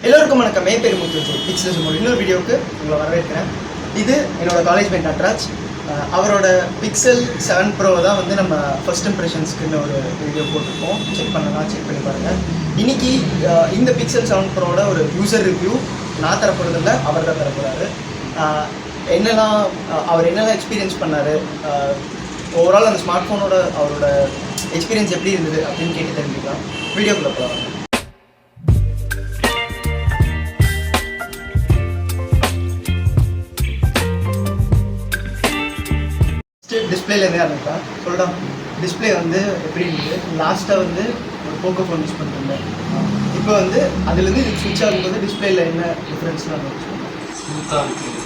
எல்லோருக்கும் வணக்கம். பேர் முத்துஜி பிக்சல்ஸ் இன்னொரு வீடியோவுக்கு உங்களை வரவேற்கிறேன். இது என்னோட காலேஜ் மேட் நட்ராஜ். அவரோட பிக்சல் 7 Pro தான் வந்து நம்ம ஃபர்ஸ்ட் இம்ப்ரெஷன்ஸ்க்குன்னு ஒரு வீடியோ போட்டிருக்கோம். செக் பண்ணி பாருங்கள். இன்றைக்கி இந்த பிக்சல் 7 Proவோட ஒரு யூசர் ரிவ்யூ நான் தரப்படுறதில்ல, அவர் தான் தரப்படுறாரு. அவர் என்னெல்லாம் எக்ஸ்பீரியன்ஸ் பண்ணார், ஓவரால் அந்த ஸ்மார்ட் ஃபோனோட அவரோட எக்ஸ்பீரியன்ஸ் எப்படி இருந்தது அப்படின்னு கேட்டு தெரிஞ்சுக்கலாம். வீடியோக்குள்ளே போகலாம். டிஸ்பிளேலேருந்தே ஆரம்பிக்கலாம். சொல்லிட்டோம், டிஸ்பிளே வந்து எப்படி இருக்குது. லாஸ்ட்டாக வந்து ஒரு போக்கோ ஃபோன் யூஸ் பண்ணிருந்தேன். இப்போ வந்து அதுலேருந்து இது ஸ்விட்ச் ஆகும்போது டிஸ்பிளேயில் என்ன டிஃப்ரென்ஸ்லாம் ஸ்மூத்தாக இருக்குது.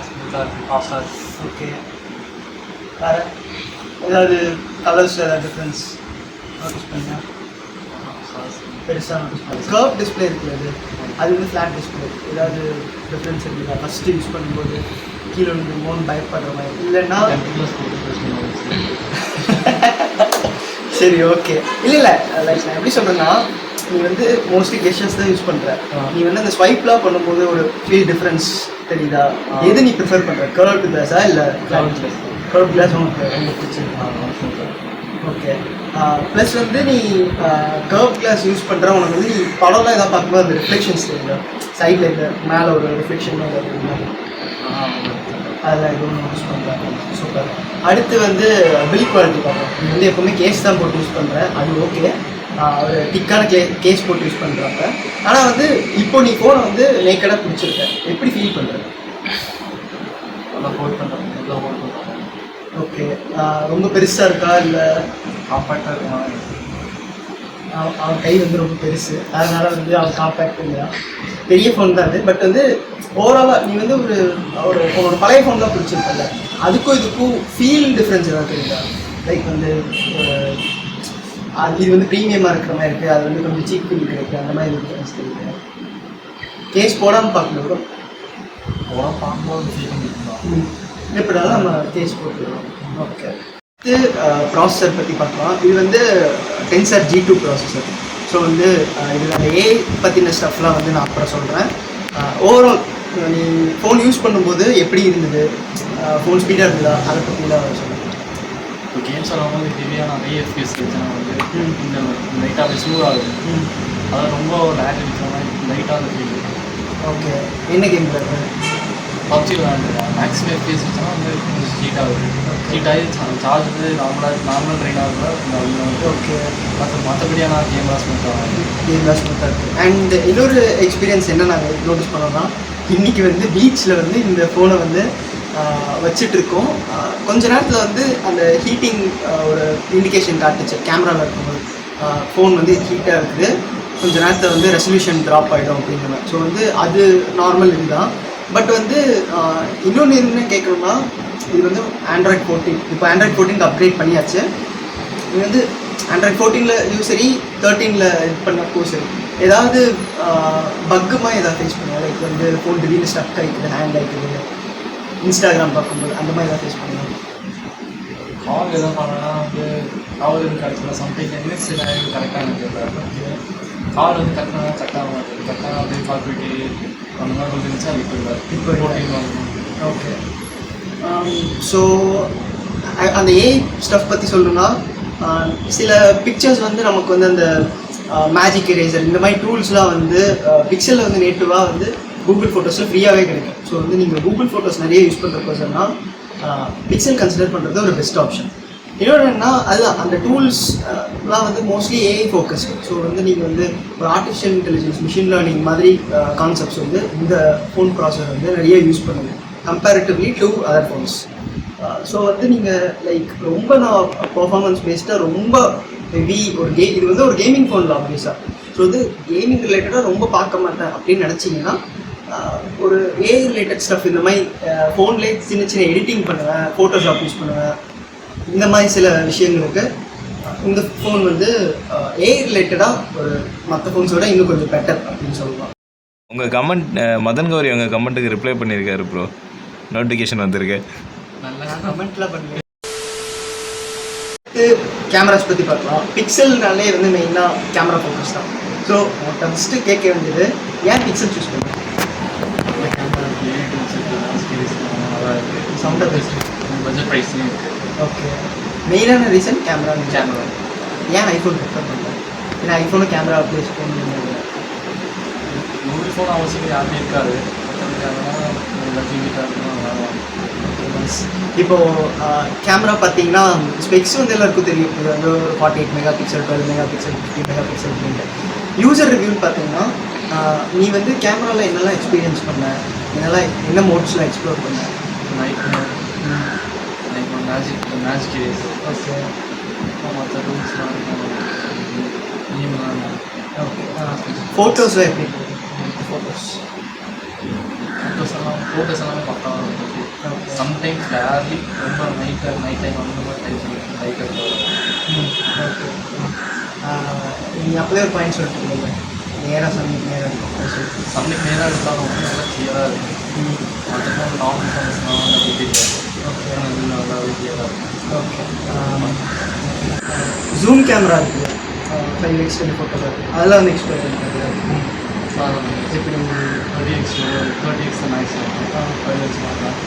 ஸ்மூத்தாக இருக்குது, ஃபாஸ்ட்டாக இருக்குது. ஓகே, வேறு ஏதாவது கலர்ஸ் ஏதாவது டிஃப்ரென்ஸ் நோட்டீஸ் பண்ணியா? பெருசாக நோட்டீஸ் பண்ணி கர்வ் டிஸ்பிளே இருக்குது, அது வந்து ஃப்ளாட் டிஸ்பிளே. ஏதாவது டிஃப்ரென்ஸ் இருக்குதா ஃபஸ்ட்டு யூஸ் பண்ணும்போது? கீழே வந்து மோன் பயப்படுற மாதிரி இல்லைன்னா சரி, ஓகே. இல்லை லைக் நான் எப்படி சொல்கிறேன்னா, நீ வந்து மோஸ்ட்லி கெஸ்டர்ஸ் தான் யூஸ் பண்ணுற. நீ வந்து அந்த ஸ்வைப்லாம் பண்ணும்போது ஒரு ஃபீல் டிஃப்ரென்ஸ் தெரியுதா? எது நீ ப்ரிஃபர் பண்ணுற, கர்வ்டு கிளாஸா இல்லை கர்வ் கிளாஸ்? ஓகே. ப்ளஸ் வந்து நீ கர்வ் கிளாஸ் யூஸ் பண்ணுற உனக்கு வந்து நீ படம்லாம் எதாவது பார்க்கும்போது அந்த ரிஃப்ளெக்ஷன்ஸ் தெரியுதா? சைடில் இந்த மேலே ஒரு ரிஃப்ளெக்ஷன் அதில் எதுவும் யூஸ் பண்ணுறாங்க. சூப்பர். அடுத்து வந்து பில் குவாலிட்டி பார்ப்போம். நீ வந்து எப்போவுமே கேஸ் தான் போட்டு யூஸ் பண்ணுறேன், அது ஓகே. ஒரு திக்கான கேஸ் போட்டு யூஸ் பண்ணுறாங்க. ஆனால் வந்து இப்போ நீ ஃபோனை வந்து நேக்கடாக பிடிச்சிருக்க, எப்படி ஃபீல் பண்ணுற? நல்லா ஹோல்ட் பண்ணுறேன், நல்லா ஹோல்ட் பண்ணுறேன். ஓகே. ரொம்ப பெருசாக இருக்கா இல்லை காம்பேக்டாக இருக்குமா? அவன் கை வந்து ரொம்ப பெருசு, அதனால் வந்து அவன் காம்பேக்ட் இல்லையா? பெரிய ஃபோன் தான் அது. பட் வந்து ஓவராலாக நீ வந்து உன்னோட பழைய ஃபோன் தான் பிடிச்சிருக்கல, அதுக்கும் இதுக்கும் ஃபீல் டிஃப்ரென்ஸ் எதாவது தெரியுதா? லைக் வந்து இது வந்து ப்ரீமியமாக இருக்கிற மாதிரி இருக்குது, அது வந்து கொஞ்சம் சீப் ஃபீல் இருக்குது, அந்த மாதிரி டிஃப்ரென்ஸ் தெரியுது. கேஸ் போடாமல் பார்க்கும்போது பார்க்கும்போது எப்படினாலும் நம்ம கேஸ் போட்டுருவோம். ஓகே. இது ப்ராசஸர் பற்றி பார்க்கலாம். இது வந்து Tensor G2 ப்ராசஸர். ஸோ வந்து இதில் அந்த ஏ பற்றின ஸ்டஃப்லாம் வந்து நான் அப்புறம் சொல்கிறேன். ஓவரால் நீ ஃபோன் யூஸ் பண்ணும்போது எப்படி இருந்தது, ஃபோன் ஸ்பீடாக இருந்ததா, அதை பற்றிலாம் சொல்லுங்கள். இப்போ கேம்ஸ் ஆடும்போது ஹெவியாக நிறைய எஃபிஎஸ் இருந்துச்சுன்னா வந்து இந்த லைட்டாக ஸ்மூத் ஆகுது. அதான் ரொம்ப லேக் இருந்துச்சுன்னா லைட்டாக ஃபீல். ஓகே. என்ன கேம் இருக்குது? பப்ஜி விளாண்டுருக்கேன். மேக்ஸிமம் எஃபிஎஸ் இருந்துச்சுன்னா வந்து கொஞ்சம் ஹீட் ஆகுது. ஹீட் ஆகி சார்ஜ் வந்து நார்மல் ட்ரெயின் ஆகுது. ஓகே. மற்றபடியான கேமரா ஸ்மூத்தாக இருக்குது. அண்ட் இன்னொரு எக்ஸ்பீரியன்ஸ் என்ன நாங்கள் நோட்டீஸ் பண்ணோம்னா, இன்றைக்கி வந்து பீச்சில் வந்து இந்த ஃபோனை வந்து வச்சிட்ருக்கோம். கொஞ்ச நேரத்தில் வந்து அந்த ஹீட்டிங் ஒரு இண்டிகேஷன் காட்டுச்சு கேமராவில் இருக்கும்போது. ஃபோன் வந்து ஹீட்டாக இருக்குது, கொஞ்ச நேரத்தில் வந்து ரெசல்யூஷன் ட்ராப் ஆகிடும் அப்படிங்கிற மாதிரி. ஸோ வந்து அது நார்மல் இதுதான். பட் வந்து இன்னொன்று என்ன கேட்குறோம்னா, இது வந்து Android 14. இப்போ Android 14க்கு அப்கிரேட் பண்ணியாச்சு. இது வந்து Android 14ல் சரி, 13ல் இது பண்ணப்போ சரி, ஏதாவது பக்குமாக ஏதாவது ஃபேஸ் பண்ணுவோம். லைக் வந்து ஃபோன் திடீர்னு ஸ்டக் ஆகிக்குது, ஹேண்ட் ஆகிக்குது, இன்ஸ்டாகிராம் பார்க்கும்போது அந்த மாதிரி ஏதாவது ஃபேஸ் பண்ணுவோம். கால் எதுவும் பண்ணோன்னா வந்து கால் எதுவும் கிடைக்கல. சம்திங் மினிட்ஸ் கரெக்டாக எனக்கு கால் வந்து கரெக்டாக மாட்டேங்குது. கரெக்டாக அப்படியே பார்த்துட்டு அந்த மாதிரி கொஞ்சம் இருந்துச்சு. அது இப்போ ஓகே. ஸோ அந்த ஏஐ ஸ்டஃப் பற்றி சொல்லணும்னா, சில பிக்சர்ஸ் வந்து நமக்கு வந்து அந்த மேஜிக் எரேசர் இந்த மாதிரி டூல்ஸ்லாம் வந்து பிக்சலில் வந்து நேட்டிவாக வந்து கூகுள் ஃபோட்டோஸில் ஃப்ரீயாகவே கிடைக்கும். ஸோ வந்து நீங்கள் கூகுள் ஃபோட்டோஸ் நிறைய யூஸ் பண்ணுற பர்சன்னா பிக்சல் கன்சிடர் பண்ணுறது ஒரு பெஸ்ட் ஆப்ஷன். இன்னொன்று என்னென்னா, அதுதான் அந்த டூல்ஸ்லாம் வந்து மோஸ்ட்லி ஏஐ ஃபோக்கஸ்டு. ஸோ வந்து நீங்கள் வந்து ஒரு ஆர்டிஃபிஷியல் இன்டெலிஜென்ஸ், மிஷின் லேர்னிங் மாதிரி கான்செப்ட்ஸ் வந்து இந்த ஃபோன் ப்ராசஸர் வந்து நிறைய யூஸ் பண்ணுங்க comparatively to other phones. So வந்து நீங்கள் லைக் ரொம்ப நான் பர்ஃபார்மன்ஸ் பேஸ்டாக ரொம்ப ஹெவி ஒரு இது வந்து ஒரு கேமிங் ஃபோனில் ஆப்வியஸாக. ஸோ வந்து கேமிங் ரிலேட்டடாக ரொம்ப பார்க்க மாட்டேன் அப்படின்னு நினச்சிங்கன்னா, ஒரு ஏஐ ரிலேட்டட் ஸ்டஃப் இந்த மாதிரி ஃபோன்லேயே சின்ன சின்ன எடிட்டிங் பண்ணுவேன், ஃபோட்டோஷாப் யூஸ் பண்ணுவேன், இந்த மாதிரி சில விஷயங்களுக்கு இந்த ஃபோன் வந்து ஏஐ ரிலேட்டடாக ஒரு மற்ற ஃபோன்ஸோட இன்னும் கொஞ்சம் பெட்டர் அப்படின்னு சொல்லலாம். உங்கள் கமெண்ட் மதன் கௌரி உங்கள் கமெண்ட்டுக்கு ரிப்ளை பண்ணியிருக்காரு ப்ரோ, நோட்டிஃபிகேஷன் வந்திருக்கு. நல்லா கமெண்ட்லாம் பண்ணுவேன். கேமராஸ் பற்றி பார்க்கலாம். பிக்சல்னாலே வந்து மெயினாக கேமரா ஃபோக்கஸ் தான். ஸோ ஃபஸ்ட்டு கேட்க வேண்டியது ஏன் பிக்சல் சூஸ் பண்ணுறேன்? கேமரா நல்லா இருக்குது, சவுண்டாக பேசுகிறேன். பட்ஜெட் ப்ரைஸ்லையும் இருக்குது. ஓகே, மெயினான ரீசன் கேமரா. கேமரா ஏன் ஐஃபோன் ப்ரிஃபர் பண்ணுறேன்? ஏன்னா ஐஃபோனு கேமரா ப்ளேஸ் பண்ணணும். நூறு ஃபோன் அவசியம் யாருமே இருக்காது. அதனால் இப்போது கேமரா பார்த்தீங்கன்னா ஸ்பெக்ஸ் வந்து எல்லாருக்கும் தெரியும். இது வந்து ஒரு 48 mega pixel, 12 mega pixel, 50 mega pixel அப்படின்ட்டு. யூசர் ரிவ்யூன்னு பார்த்தீங்கன்னா நீ வந்து கேமராவில் என்னெல்லாம் எக்ஸ்பீரியன்ஸ் பண்ண, என்ன மோட்ஸ்லாம் எக்ஸ்ப்ளோர் பண்ண? Night magic areas. ஓகே, மற்ற ரூம்ஸ்லாம் ஓகே. ஃபோட்டோஸ்லாம் எப்படி? ஃபோட்டோஸ் எல்லாமே பக்காவாக இருந்துச்சு. சம்டைம்ஸ் ரேர்லி ரொம்ப நைட் டைம் அந்த மாதிரி டைம் லைட் ஓகே. நீங்கள் அப்படியே ஒரு பாயிண்ட் சொல்லிட்டு நேராக சன்லைட் நேராக சன்லைட் நேராக எடுத்தாலும் வந்து நல்லா கிளியராக இருக்குது. மற்ற நார்மல் ஃபோன்ஸ்லாம் நல்லா தெரியாது. ஓகே, நல்லாவே கிளியராக இருக்குது. ஓகே. ஜூம் கேமரா இருக்குது, 5x ஃபோட்டோஸ் இருக்குது, அதெல்லாம் வந்து எக்ஸ்ப்ளோர் பண்ணுறது எப்படி? 30x மேக்ஸ் 5x மாடலாம்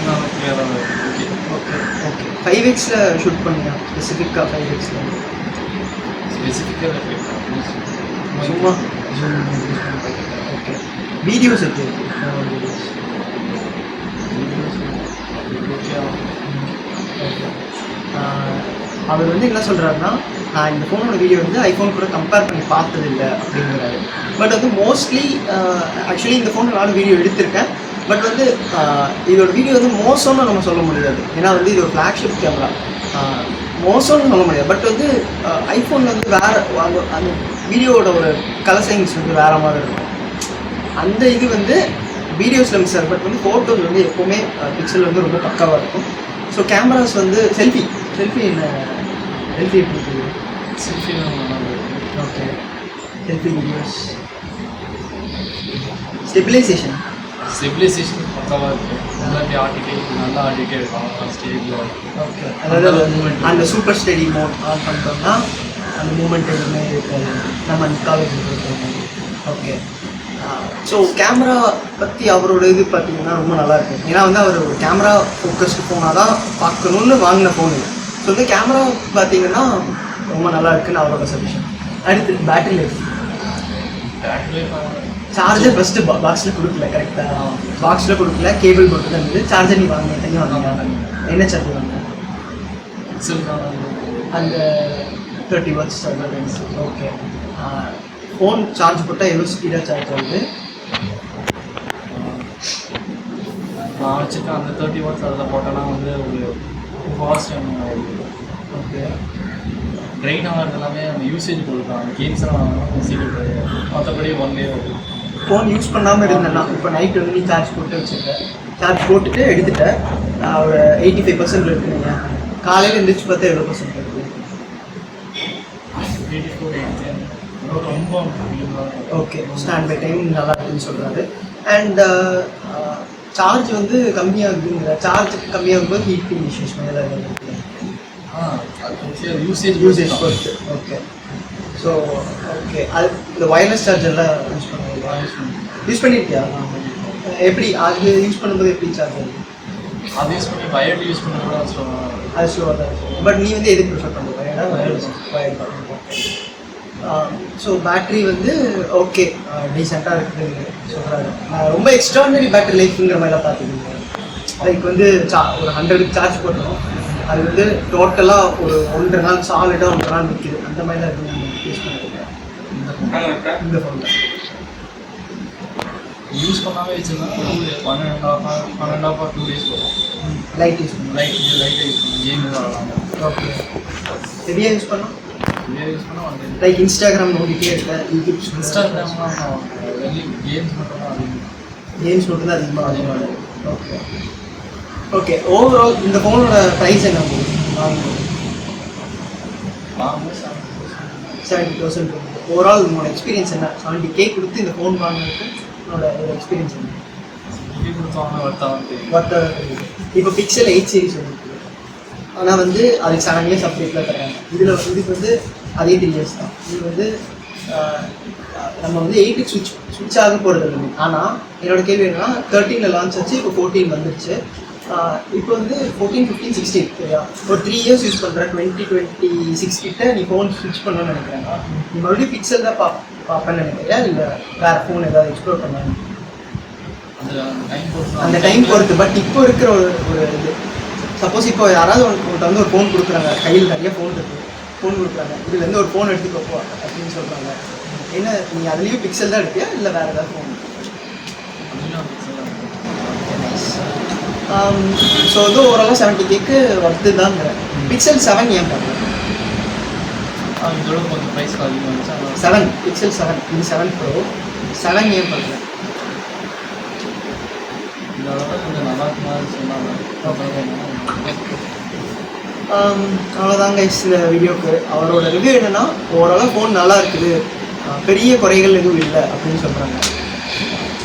நல்லா கிளியராக ஓகே. Okay, okay. 5xல் ஷூட் பண்ணுங்க, ஸ்பெசிஃபிக்காக 5xல் ஸ்பெசிஃபிக்காக சும்மா ஜூம் யூஸ் பண்ணுறது. ஓகே. வீடியோஸ் எப்படி இருக்குது? ஓகே. அவர் வந்து என்ன சொல்கிறாருன்னா, நான் இந்த ஃபோனோட வீடியோ வந்து ஐஃபோன் கூட கம்பேர் பண்ணி பார்த்ததில்லை அப்படிங்கிறாரு. பட் வந்து மோஸ்ட்லி ஆக்சுவலி இந்த ஃபோனில் நானும் வீடியோ எடுத்திருக்கேன். பட் வந்து இதோட வீடியோ வந்து மோசம்னு நம்ம சொல்ல முடியாது. ஏன்னா வந்து இது ஒரு ஃப்ளாக்ஷிப் கேமரா, மோசம்னு சொல்ல முடியாது. பட் வந்து ஐஃபோனில் வந்து வேறு அந்த வீடியோவோட ஒரு கலர் சயின்ஸ் வந்து வேறு மாதிரி இருக்கும். அந்த இது வந்து வீடியோஸில் மிஸ் ஆகும். பட் வந்து ஃபோட்டோஸ் வந்து எப்போவுமே பிக்சல் வந்து ரொம்ப பக்காவாக இருக்கும். ஸோ கேமராஸ் வந்து செல்ஃபி எப்படி இருக்குது? செல்ஃபி நல்லா இருக்குது. ஓகே. செல்ஃபி வீடியோஸ், ஸ்டெபிலைசேஷன் பக்காவாக இருக்குது. நல்லா நல்லா ஆடிட்டே இருக்கும் ஸ்டேஜில். ஓகே. அதாவது அந்த சூப்பர் ஸ்டெடி மோட் ஆன் பண்ணிட்டோம்னா அந்த மூமெண்ட் எதுவுமே இருக்காது, நம்ம அந்த காலேஜ் இருக்கோம். ஓகே. ஸோ கேமரா பற்றி அவரோட இது பார்த்தீங்கன்னா ரொம்ப நல்லாயிருக்கு. ஏன்னா வந்து அவர் ஒரு கேமரா ஃபோக்கஸ்டு ஃபோனாக தான் பார்க்கணுன்னு வாங்கின ஃபோன் இது. ஸோ வந்து கேமரா பார்த்தீங்கன்னா ரொம்ப நல்லா இருக்குன்னு அவரோட சஜஷன். அடுத்து பேட்டரி லைஃப். சார்ஜர் ஃபஸ்ட்டு பாக்ஸில் கொடுக்கல, கரெக்டாக பாக்ஸில் கொடுக்கல, கேபிள் போட்டு தான் இருந்தது. சார்ஜர் நீ வாங்கினீங்க, என்ன சார்ஜர் வாங்கினேன்? அந்த 30 watts charger. Okay. Phone charge போட்டால் எவ்வளோ ஸ்பீடாக சார்ஜ் ஆகுது? நான் வச்சுருக்கேன் அந்த 30 வாட்ஸ் அதில் போட்டோன்னா வந்து ஒரு 2 hours ஆகுது. ஓகே. ட்ரெயின் ஆகிறது எல்லாமே அந்த யூசேஜ் கொடுக்கலாம். அந்த கேம்ஸ்லாம் சீக்கிரம் மற்றபடி 1 day ஆகுது. ஃபோன் யூஸ் பண்ணாமல் இருந்தேன்னா இப்போ நைட் வந்து நீ சார்ஜ் போட்டு வச்சுருக்கேன், சார்ஜ் போட்டுட்டு எடுத்துட்டேன், ஒரு 85% இருக்குங்க. காலையில் எழுந்திரிச்சு பார்த்தா எவ்வளோ % இருக்குது? 84 ரொம்ப. ஓகே. ஸ்டாண்ட் பை டைம் நல்லா இருக்குன்னு சொல்கிறாரு. அண்ட் சார்ஜ் வந்து கம்மியாகுதுங்கிற, சார்ஜ் கம்மியாகும்போது ஹீட்டிங் இஷ்யூஸ் மாதிரி ஏதாவது இருக்குது? யூசேஜ் பொறுத்து. ஓகே. So okay. அது இந்த ஒயர்லெஸ் சார்ஜர்லாம் யூஸ் பண்ணியிருக்கியா? எப்படி அது யூஸ் பண்ணும்போது எப்படி சார்ஜ் ஆகுது? அது யூஸ் பண்ணி வயர்டு யூஸ் பண்ணுறது அது ஸ்லோவாக தான் இருக்கும். பட் நீ வந்து எது ப்ரிஃபர் பண்ணுற? வயர்டு. ஸோ பேட்ரி வந்து ஓகே டீசெண்டாக இருக்குது சொல்கிறாரு. நான் ரொம்ப எக்ஸ்ட்ரானரி பேட்ரி லைஃப்ங்கிற மாதிரிலாம் பார்த்துக்கிங்க. லைக் வந்து ஒரு 100க்கு சார்ஜ் போட்டோம், அது வந்து டோட்டலாக ஒரு 1.5 நாள் சாலிடாக 1 நாள் நிற்கிது. அந்த மாதிரிலாம் இருக்குது யூஸ் பண்ணிருக்கேன் இந்த ஃபோனில். யூஸ் பண்ணாமல் வச்சுருந்தா 1.5 or 2 days வரும். லைட் யூஸ் பண்ணலாம். லைட்டாக யூஸ் பண்ணலாம், கேம் விளாடலாம். ஓகே. ஹெவியாக யூஸ் பண்ணலாம், யூஸ் பண்ணால் லைக் இன்ஸ்டாகிராம் நோண்டிகிட்டே இருக்கேன், யூடியூப் இன்ஸ்டாகிராம்லாம் கேம்ஸ் மட்டும் தான் அதிகம். கேம்ஸ் மட்டும் தான் அதிகமாக. ஓகே. ஓகே. ஓவரால் இந்த ஃபோனோட ப்ரைஸ் என்ன வாங்கும்போது? 70,000. ஓவரால் உங்களோட எக்ஸ்பீரியன்ஸ் என்ன? 70K கொடுத்து இந்த ஃபோன் வாங்கினதுக்கு உன்னோட எக்ஸ்பீரியன்ஸ் என்ன? ஒர்த்தாக இருக்குது. இப்போ பிக்சல் 8 சீரிஸ் இருக்குது, ஆனால் வந்து அதுக்கு 7 years அப்டேட்டில் தராங்க. இதுக்கு வந்து அதே 3 years தான். இது வந்து நம்ம வந்து 8க்கு ஸ்விட்ச் ஆக போகிறது இல்லை. ஆனால் என்னோட கேள்வி என்னன்னா 13ல் லான்ச் ஆச்சு, இப்போ 14 வந்துருச்சு. இப்போ வந்து 14, 15, 16 சரியா, ஒரு 3 இயர்ஸ் யூஸ் பண்ணுற 2026 கிட்ட நீ ஃபோன் ஸ்விட்ச் பண்ணணும்னு நினைக்கிறேன்னா நீ மறுபடியும் பிக்சல் தான் பார்ப்பேன்னு நினைக்கிறியா, இல்லை வேறு ஃபோன் ஏதாவது எக்ஸ்ப்ளோர் பண்ணான்னு? அந்த டைம் பொறுத்து. பட் இப்போ இருக்கிற ஒரு இது, சப்போஸ் இப்போ யாராவது உனக்கு வந்து ஒரு ஃபோன் கொடுக்குறாங்க, கையில் நிறைய ஃபோன் இருக்குது, ஃபோன் கொடுக்குறாங்க, இதுலேருந்து ஒரு ஃபோன் எடுத்துக்கப்போ அப்படின்னு சொல்கிறாங்க, என்ன நீ அதுலேயும் பிக்சல் தான் எடுப்பியா இல்லை வேறு ஏதாவது ஃபோன்? ஸோ வந்து ஓவராலாக 70K ஒர்த்து தாங்கிற. பிக்சல் 7 ஏன் பண்ணுறேன்? இதோட கொஞ்சம் ப்ரைஸ் அதிகமாக இருந்துச்சு. 7 பிக்சல் 7, இது 7 Pro 7 ஏன் பண்ணுறேன்? இதோட கொஞ்சம் நல்லா இருக்குமா சொன்னாங்க. அவ்வளோதாங்க இந்த வீடியோக்கு. அவரோட ரிவ்யூ என்னென்னா ஓவராலாக ஃபோன் நல்லா இருக்குது, பெரிய குறைகள் எதுவும் இல்லை அப்படின்னு சொல்கிறாங்க.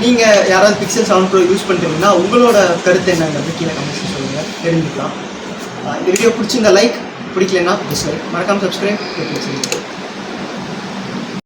நீங்கள் யாராவது பிக்சல் 7 Pro யூஸ் பண்ணுறீங்கன்னா உங்களோட கருத்து என்னங்கிறது கீழே கமெண்ட்ஸ் சொல்லுங்கள், தெரிஞ்சுக்கலாம். இந்த வீடியோ பிடிச்சிருந்தா லைக், பிடிக்கலன்னா டிஸ்லைக், மறக்காமல் சப்ஸ்கிரைப்.